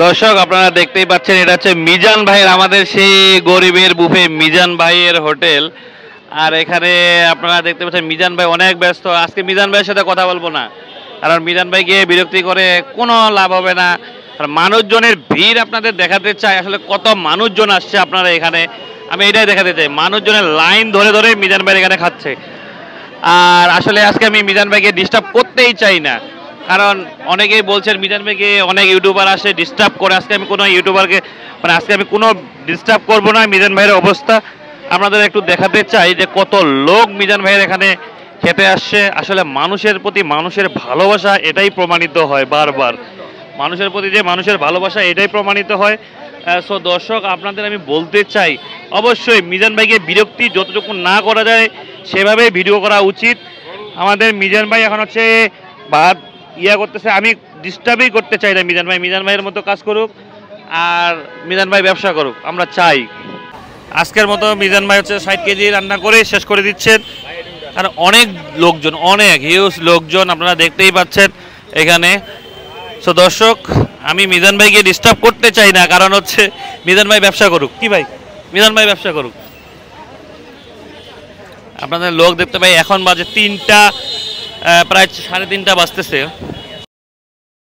দর্শক আপনারা দেখতেই পাচ্ছেন এটা হচ্ছে মিজান ভাইয়ের, আমাদের সেই গরিবের বুফে মিজান ভাইয়ের হোটেল। আর এখানে আপনারা দেখতে পাচ্ছেন মিজান ভাই অনেক ব্যস্ত। আজকে মিজান ভাইয়ের সাথে কথা বলবো না, কারণ মিজান ভাইকে বিরক্তি করে কোনো লাভ হবে না। আর মানুষজনের ভিড় আপনাদের দেখাতে চাই, আসলে কত মানুষজন আসছে আপনারা এখানে, আমি এটাই দেখাতে চাই। মানুষজনের লাইন ধরে ধরে মিজান ভাই এখানে খাচ্ছে। আর আসলে আজকে আমি মিজান ভাইকে ডিস্টার্ব করতেই চাই না, কারণ অনেকেই বলছেন মিজান ভাইকে অনেক ইউটিউবার আসে ডিস্টার্ব করে। আজকে আমি কোনো ইউটিউবারকে আজকে আমি কোনো ডিস্টার্ব করব না। মিজান ভাইয়ের অবস্থা আপনাদের একটু দেখাতে চাই যে কত লোক মিজান ভাইয়ের এখানে খেতে আসছে। আসলে মানুষের প্রতি মানুষের ভালোবাসা এটাই প্রমাণিত হয় বারবার, মানুষের প্রতি যে মানুষের ভালোবাসা এটাই প্রমাণিত হয়। সো দর্শক আপনাদের আমি বলতে চাই, অবশ্যই মিজান ভাইকে বিরক্তি যতটুকু না করা যায় সেভাবেই ভিডিও করা উচিত। আমাদের মিজান ভাই এখন হচ্ছে ভাত করতেছে, আমি ডিস্টার্বই করতে চাই না। মিজান ভাইয়ের মতো কাজ করুক আর মিজান ভাই ব্যবসা করুক, আমরা চাই। আজকের মতো মিজান ভাই হচ্ছে 60 কেজি রান্না করে শেষ করে দিচ্ছেন। আর অনেক লোকজন, অনেক হিউজ লোকজন আপনারা দেখতেই পাচ্ছেন এখানে। সো দর্শক আমি মিজান ভাইকে ডিস্টার্ব করতে চাই না, কারণ হচ্ছে মিজান ভাই ব্যবসা করুক। কি ভাই, মিজান ভাই ব্যবসা করুক। আপনাদের লোক দেখতে পাই এখন বাজে 3টা, প্রায় 3:30 বাজতেছে।